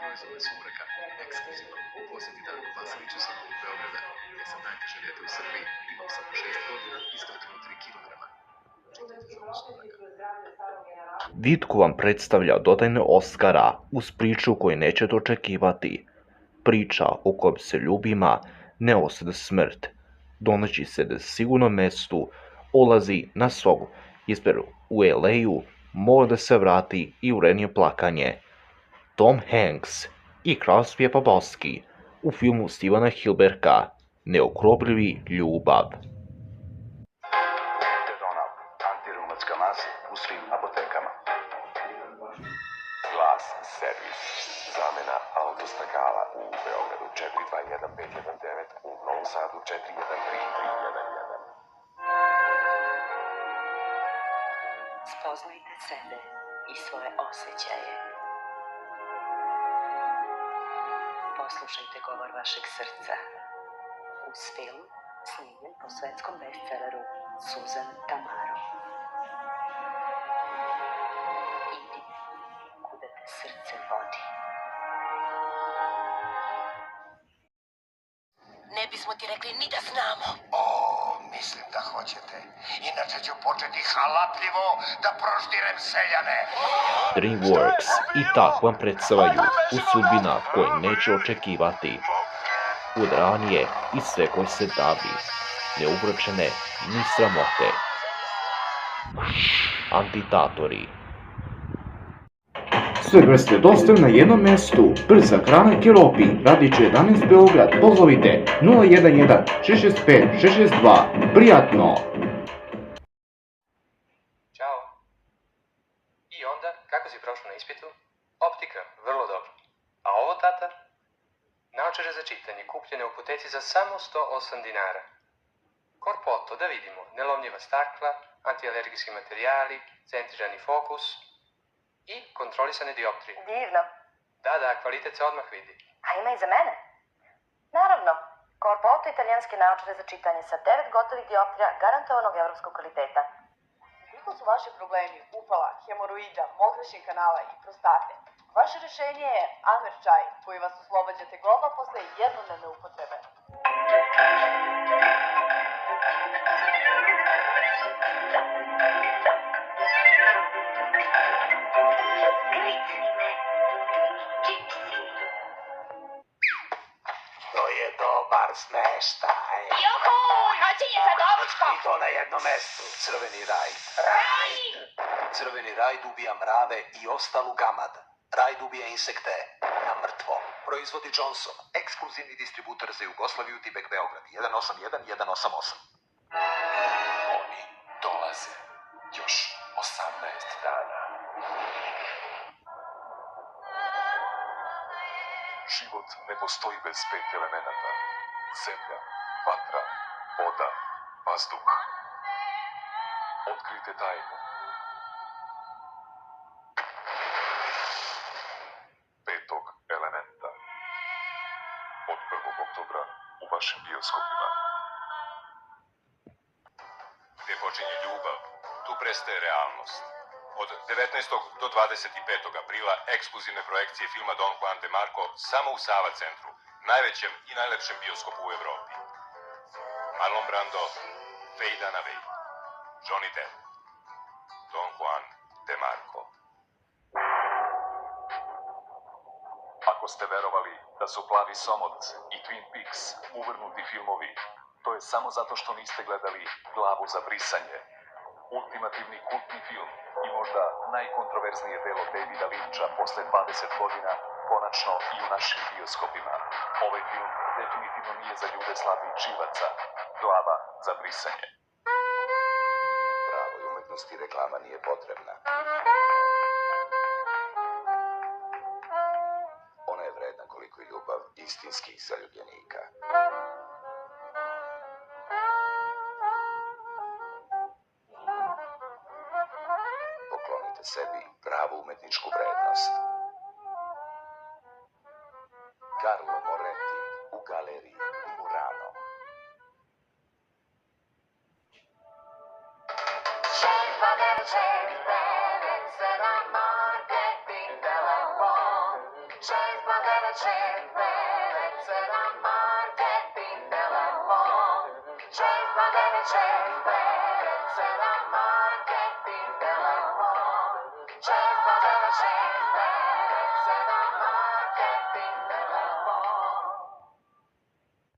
Proizvode Sumraka, ekskluzivno u posjeti Darku Vasoviću sa Novog Beograda, gdje sam najteže dete u Srbiji, imao sam 6 godina i 103 kilograma. Čitajte za Sumraka. Vitku vam predstavlja dodajne Oscara uz priču koju nećete očekivati. Priča u kojoj se ljubima ne osada smrt. Donoći se na sigurnom mestu, ulazi na svog izberu u LA-u, mora da se vrati i urenije plakanje. Tom Hanks i Crosby Poboski u filmu Stevena Hilberka Neokrobljivi ljubav. Dedonal, antireumatska masa u svim apotekama. Glas servis. Zamena autostakala u Beogradu 421519, u Novom Sadu 413311. Spoznajte sebe i svoje osjećaje. Poslušajte govor vašeg srca. Uz film snimljen po svetskom bestselleru Susan Tamaro. Idi kuda te srce vodi. Ne bismo ti rekli ni da znamo. Mislim da hoćete. Inače ću početi halapljivo da proždirem seljane. DreamWorks i tako vam predstavaju u sudbina koje neće očekivati. Udranije i sve koje se davi, neubročene ni sramote. Antitatori. Sve vrste dostave na jednom mjestu. Brza hrana Keropi, Radiće 11 Beograd, pozovite 011 665 662. Prijatno! Ćao. I onda, kako si prošao na ispitu? Optika, vrlo dobro. A ovo, tata? Naočare za čitanje kupljene u apoteci za samo 108 dinara. Korpoto, da vidimo, nelomljiva stakla, antialergijski materijali, centrižani fokus i kontrolisane dioptrije. Divno. Da, kvalitet se odmah vidi. A ima i za mene? Naravno. Corpoto italijanske naočare za čitanje sa 9 gotovih dioptrija garantovanog evropskog kvaliteta. Koliko su vaši problemi upala, hemoroida, mokraćnih kanala i prostate? Vaše rešenje je Amer čaj, koji vas oslobađa tegoba posle jednodnevne upotrebe. To je dobar smeštaj. Juhu, noćenje sa doručkom. I to na jednom mestu. Crveni raj. Raj! Crveni raj dubija mrave i ostalu gamad. Raj dubija insekte na mrtvo. Proizvodi Johnson. Ekskluzivni distributor za Jugoslaviju, Tibek, Beograd. 181 188. Oni dolaze još 18 dana. Život ne postoji bez 5 elemenata. Zemlja, vatra, voda, vazduh. Otkrijte tajnu. 5. elementa. Od 1. oktobra u vašim bioskopima. Gdje počinje ljubav, tu prestaje realnost. Od 19. do 25. aprila ekskluzivne projekcije filma Don Juan de Marco samo u Sava centru, najvećem i najlepšem bioskopu u Evropi. Marlon Brando, Faye Dunaway, Johnny Depp, Don Juan de Marco. Ako ste verovali da su Plavi Somot i Twin Peaks uvrnuti filmovi, to je samo zato što niste gledali Glavu za brisanje. Ultimativni kultni film i možda najkontroverznije delo Davida Lyncha posle 20 godina, konačno i u našim bioskopima. Ovaj film definitivno nije za ljude slabih živaca. Glava za brisanje. Pravoj umetnosti reklama nije potrebna. Ona je vredna koliko i ljubav i istinskih zaljubljenika. Poklonite sebi pravu umetničku vrednost. Carlo Moretti u galeriji Murano. Market,